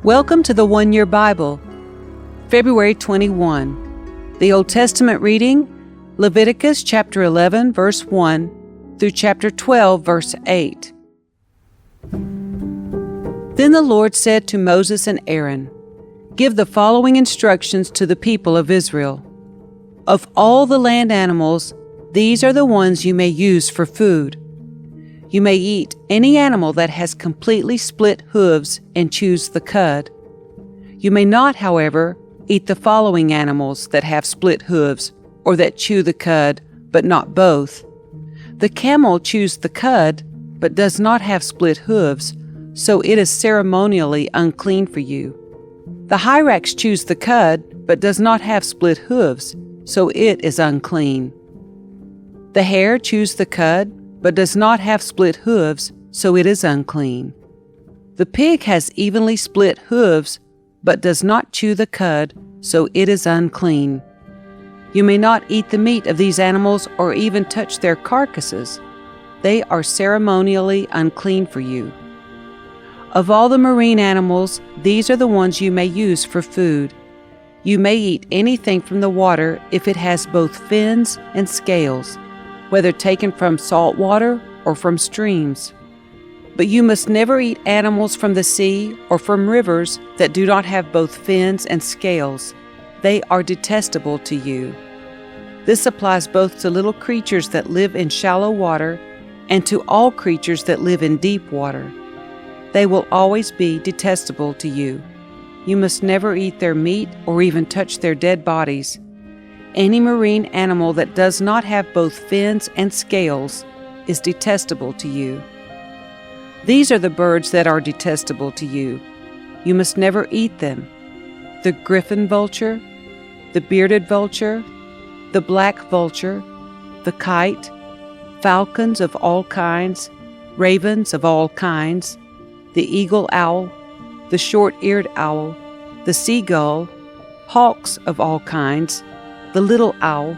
Welcome to the One Year Bible, February 21. The Old Testament reading, Leviticus chapter 11, verse 1 through chapter 12, verse 8. Then the Lord said to Moses and Aaron, "Give the following instructions to the people of Israel. Of all the land animals, these are the ones you may use for food. You may eat any animal that has completely split hooves and chews the cud. You may not, however, eat the following animals that have split hooves or that chew the cud, but not both. The camel chews the cud, but does not have split hooves, so it is ceremonially unclean for you. The hyrax chews the cud, but does not have split hooves, so it is unclean. The hare chews the cud, but does not have split hooves, so it is unclean. The pig has evenly split hooves, but does not chew the cud, so it is unclean. You may not eat the meat of these animals or even touch their carcasses. They are ceremonially unclean for you. Of all the marine animals, these are the ones you may use for food. You may eat anything from the water if it has both fins and scales, whether taken from salt water or from streams. But you must never eat animals from the sea or from rivers that do not have both fins and scales. They are detestable to you. This applies both to little creatures that live in shallow water and to all creatures that live in deep water. They will always be detestable to you. You must never eat their meat or even touch their dead bodies. Any marine animal that does not have both fins and scales is detestable to you. These are the birds that are detestable to you. You must never eat them: the griffin vulture, the bearded vulture, the black vulture, the kite, falcons of all kinds, ravens of all kinds, the eagle owl, the short-eared owl, the seagull, hawks of all kinds, the little owl,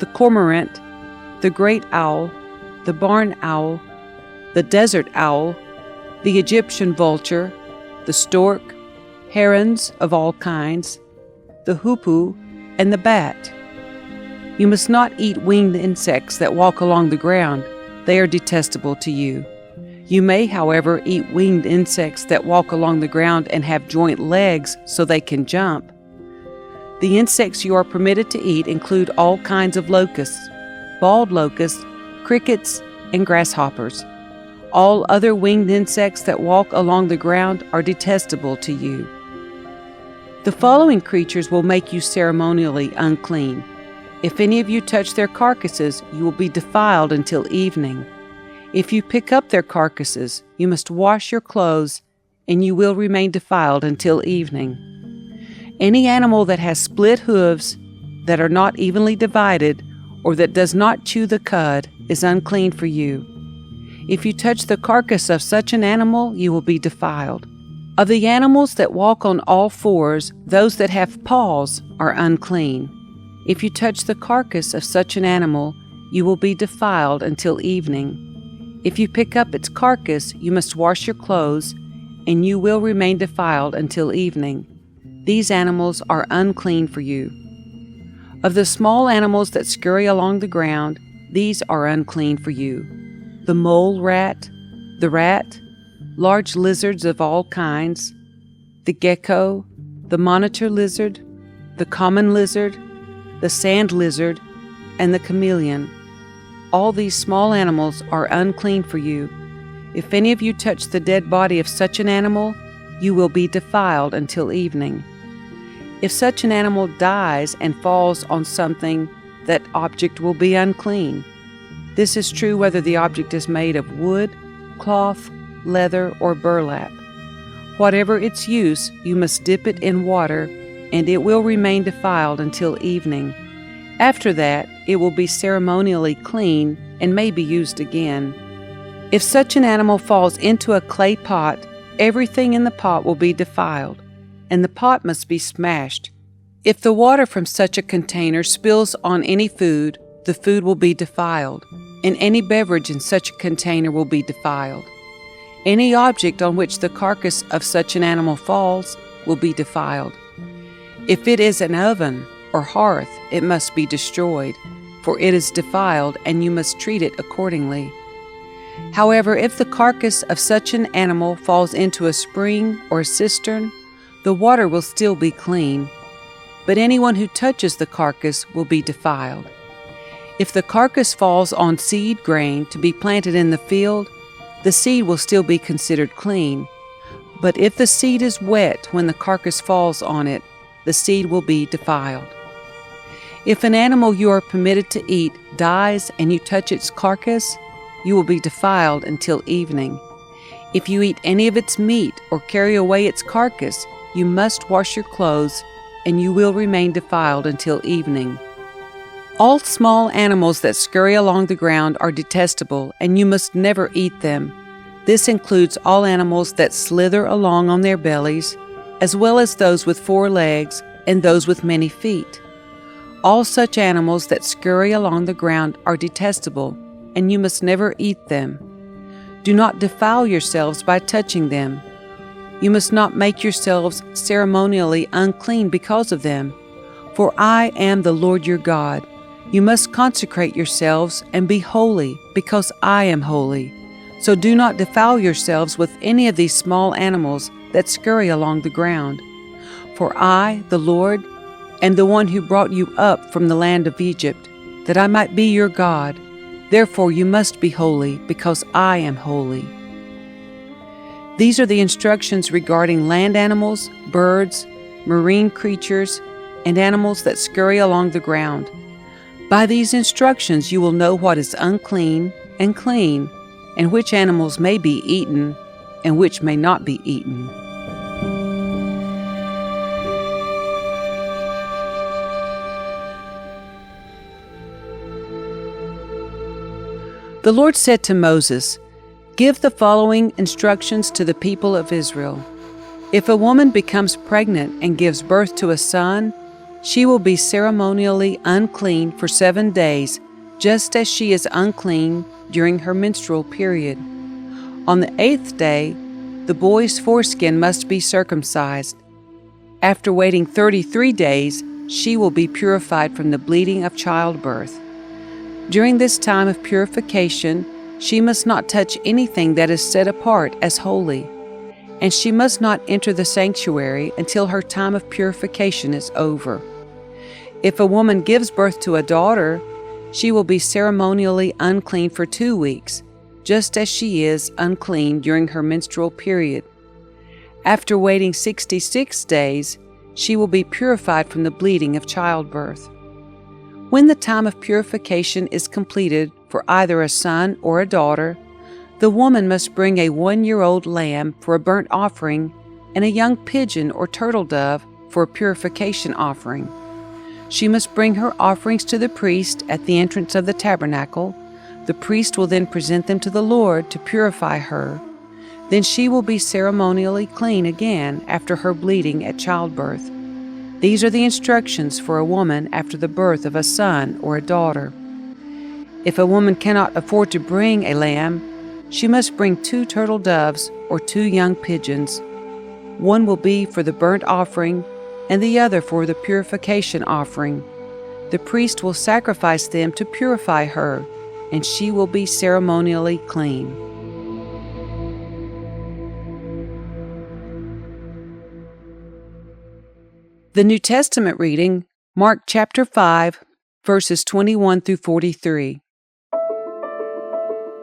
the cormorant, the great owl, the barn owl, the desert owl, the Egyptian vulture, the stork, herons of all kinds, the hoopoe, and the bat. You must not eat winged insects that walk along the ground. They are detestable to you. You may, however, eat winged insects that walk along the ground and have joint legs so they can jump. The insects you are permitted to eat include all kinds of locusts, bald locusts, crickets, and grasshoppers. All other winged insects that walk along the ground are detestable to you. The following creatures will make you ceremonially unclean. If any of you touch their carcasses, you will be defiled until evening. If you pick up their carcasses, you must wash your clothes, and you will remain defiled until evening. Any animal that has split hooves, that are not evenly divided, or that does not chew the cud, is unclean for you. If you touch the carcass of such an animal, you will be defiled. Of the animals that walk on all fours, those that have paws are unclean. If you touch the carcass of such an animal, you will be defiled until evening. If you pick up its carcass, you must wash your clothes, and you will remain defiled until evening. These animals are unclean for you. Of the small animals that scurry along the ground, these are unclean for you: the mole rat, the rat, large lizards of all kinds, the gecko, the monitor lizard, the common lizard, the sand lizard, and the chameleon. All these small animals are unclean for you. If any of you touch the dead body of such an animal, you will be defiled until evening. If such an animal dies and falls on something, that object will be unclean. This is true whether the object is made of wood, cloth, leather, or burlap. Whatever its use, you must dip it in water, and it will remain defiled until evening. After that, it will be ceremonially clean and may be used again. If such an animal falls into a clay pot, everything in the pot will be defiled, and the pot must be smashed. If the water from such a container spills on any food, the food will be defiled, and any beverage in such a container will be defiled. Any object on which the carcass of such an animal falls will be defiled. If it is an oven or hearth, it must be destroyed, for it is defiled, and you must treat it accordingly. However, if the carcass of such an animal falls into a spring or a cistern, the water will still be clean, but anyone who touches the carcass will be defiled. If the carcass falls on seed grain to be planted in the field, the seed will still be considered clean. But if the seed is wet when the carcass falls on it, the seed will be defiled. If an animal you are permitted to eat dies and you touch its carcass, you will be defiled until evening. If you eat any of its meat or carry away its carcass, you must wash your clothes, and you will remain defiled until evening. All small animals that scurry along the ground are detestable, and you must never eat them. This includes all animals that slither along on their bellies, as well as those with 4 legs and those with many feet. All such animals that scurry along the ground are detestable, and you must never eat them. Do not defile yourselves by touching them. You must not make yourselves ceremonially unclean because of them, for I am the Lord your God. You must consecrate yourselves and be holy, because I am holy. So do not defile yourselves with any of these small animals that scurry along the ground. For I, the Lord, am the one who brought you up from the land of Egypt, that I might be your God. Therefore you must be holy, because I am holy. These are the instructions regarding land animals, birds, marine creatures, and animals that scurry along the ground. By these instructions you will know what is unclean and clean, and which animals may be eaten and which may not be eaten. The Lord said to Moses, "Give the following instructions to the people of Israel. If a woman becomes pregnant and gives birth to a son, she will be ceremonially unclean for 7 days, just as she is unclean during her menstrual period. On the 8th day, the boy's foreskin must be circumcised. After waiting 33 days, she will be purified from the bleeding of childbirth. During this time of purification, she must not touch anything that is set apart as holy, and she must not enter the sanctuary until her time of purification is over. If a woman gives birth to a daughter, she will be ceremonially unclean for 2 weeks, just as she is unclean during her menstrual period. After waiting 66 days, she will be purified from the bleeding of childbirth. When the time of purification is completed for either a son or a daughter, the woman must bring a 1-year-old lamb for a burnt offering and a young pigeon or turtle dove for a purification offering. She must bring her offerings to the priest at the entrance of the tabernacle. The priest will then present them to the Lord to purify her. Then she will be ceremonially clean again after her bleeding at childbirth. These are the instructions for a woman after the birth of a son or a daughter. If a woman cannot afford to bring a lamb, she must bring 2 turtle doves or 2 young pigeons. One will be for the burnt offering and the other for the purification offering. The priest will sacrifice them to purify her, and she will be ceremonially clean. The New Testament reading, Mark chapter 5, verses 21 through 43.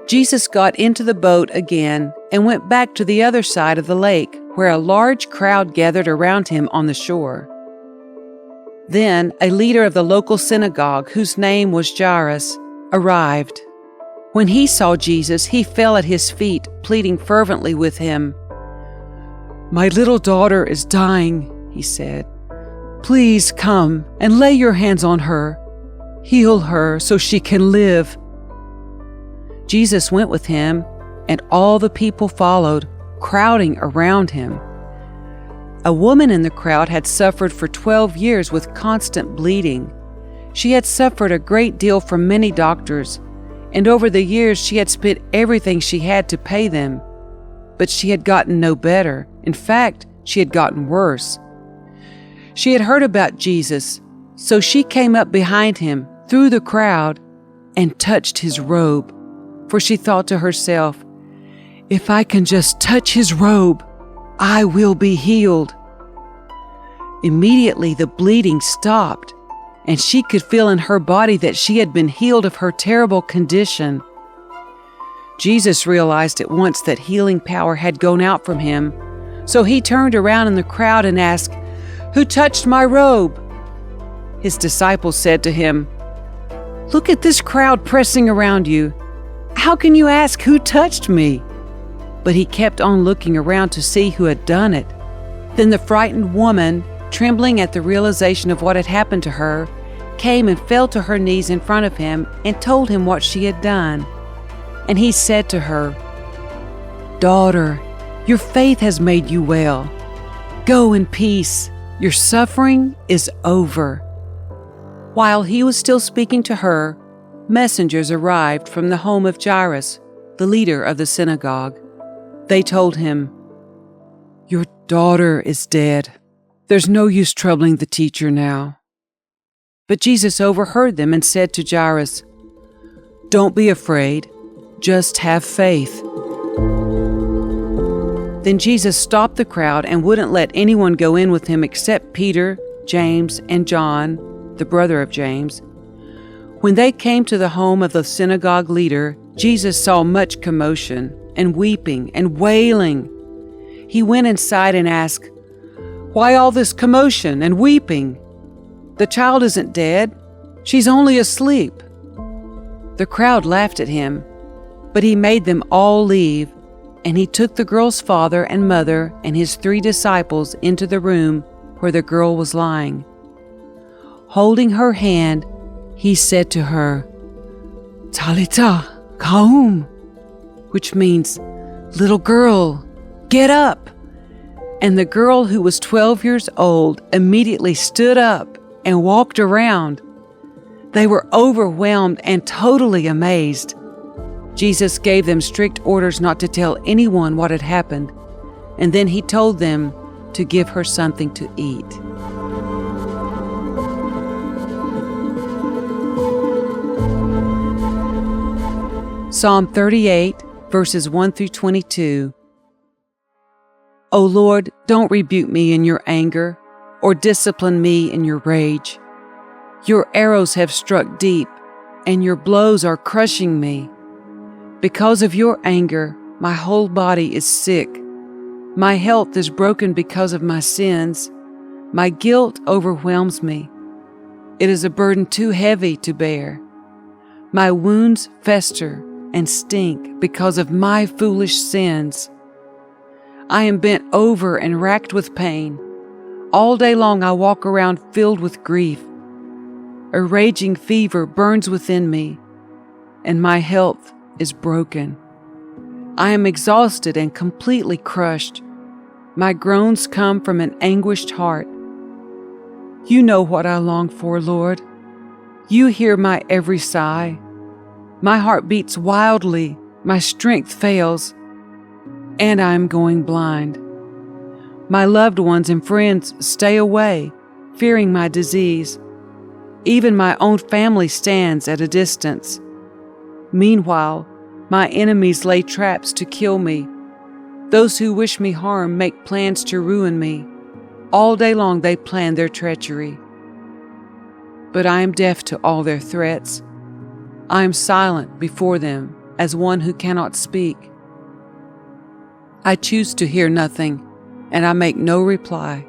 Jesus got into the boat again and went back to the other side of the lake, where a large crowd gathered around him on the shore. Then a leader of the local synagogue, whose name was Jairus, arrived. When he saw Jesus, he fell at his feet, pleading fervently with him. "My little daughter is dying," he said. "Please come and lay your hands on her. Heal her so she can live." Jesus went with him, and all the people followed, crowding around him. A woman in the crowd had suffered for 12 years with constant bleeding. She had suffered a great deal from many doctors, and over the years she had spent everything she had to pay them. but she had gotten no better. In fact, she had gotten worse. She had heard about Jesus, so she came up behind him through the crowd and touched his robe, for she thought to herself, "If I can just touch his robe, I will be healed." Immediately the bleeding stopped, and she could feel in her body that she had been healed of her terrible condition. Jesus realized at once that healing power had gone out from him, so he turned around in the crowd and asked, "Who touched my robe?" His disciples said to him, "Look at this crowd pressing around you. How can you ask who touched me?" But he kept on looking around to see who had done it. Then the frightened woman, trembling at the realization of what had happened to her, came and fell to her knees in front of him and told him what she had done. And he said to her, "Daughter, your faith has made you well. Go in peace. Your suffering is over." While he was still speaking to her, messengers arrived from the home of Jairus, the leader of the synagogue. They told him, "Your daughter is dead. There's no use troubling the teacher now." But Jesus overheard them and said to Jairus, "Don't be afraid. Just have faith." Then Jesus stopped the crowd and wouldn't let anyone go in with him except Peter, James, and John, the brother of James. When they came to the home of the synagogue leader, Jesus saw much commotion and weeping and wailing. He went inside and asked, "Why all this commotion and weeping? The child isn't dead. She's only asleep." The crowd laughed at him, but he made them all leave, and he took the girl's father and mother and his 3 disciples into the room where the girl was lying. Holding her hand, he said to her, "Talitha koum," which means, "Little girl, get up." And the girl, who was 12 years old, immediately stood up and walked around. They were overwhelmed and totally amazed. Jesus gave them strict orders not to tell anyone what had happened, and then he told them to give her something to eat. Psalm 38, verses 1 through 22. O Lord, don't rebuke me in your anger, or discipline me in your rage. Your arrows have struck deep, and your blows are crushing me. Because of your anger, my whole body is sick. My health is broken because of my sins. My guilt overwhelms me. It is a burden too heavy to bear. My wounds fester and stink because of my foolish sins. I am bent over and racked with pain. All day long I walk around filled with grief. A raging fever burns within me, and my health is broken. I am exhausted and completely crushed. My groans come from an anguished heart. You know what I long for, Lord. You hear my every sigh. My heart beats wildly, my strength fails, and I am going blind. My loved ones and friends stay away, fearing my disease. Even my own family stands at a distance. Meanwhile, my enemies lay traps to kill me. Those who wish me harm make plans to ruin me. All day long they plan their treachery. But I am deaf to all their threats. I am silent before them as one who cannot speak. I choose to hear nothing, and I make no reply.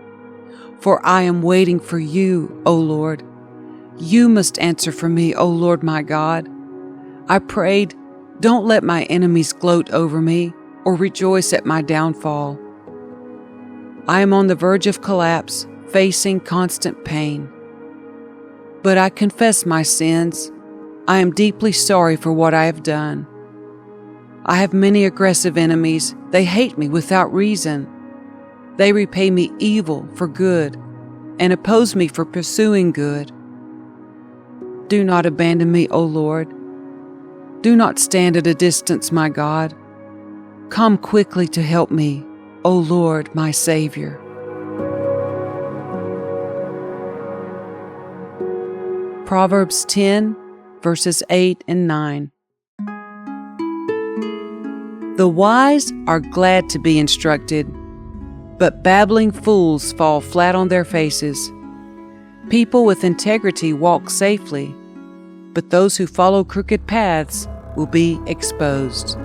For I am waiting for you, O Lord. You must answer for me, O Lord my God. I prayed, don't let my enemies gloat over me or rejoice at my downfall. I am on the verge of collapse, facing constant pain. But I confess my sins. I am deeply sorry for what I have done. I have many aggressive enemies. They hate me without reason. They repay me evil for good and oppose me for pursuing good. Do not abandon me, O Lord. Do not stand at a distance, my God. Come quickly to help me, O Lord, my Savior. Proverbs 10, verses 8 and 9. The wise are glad to be instructed, but babbling fools fall flat on their faces. People with integrity walk safely, but those who follow crooked paths will be exposed.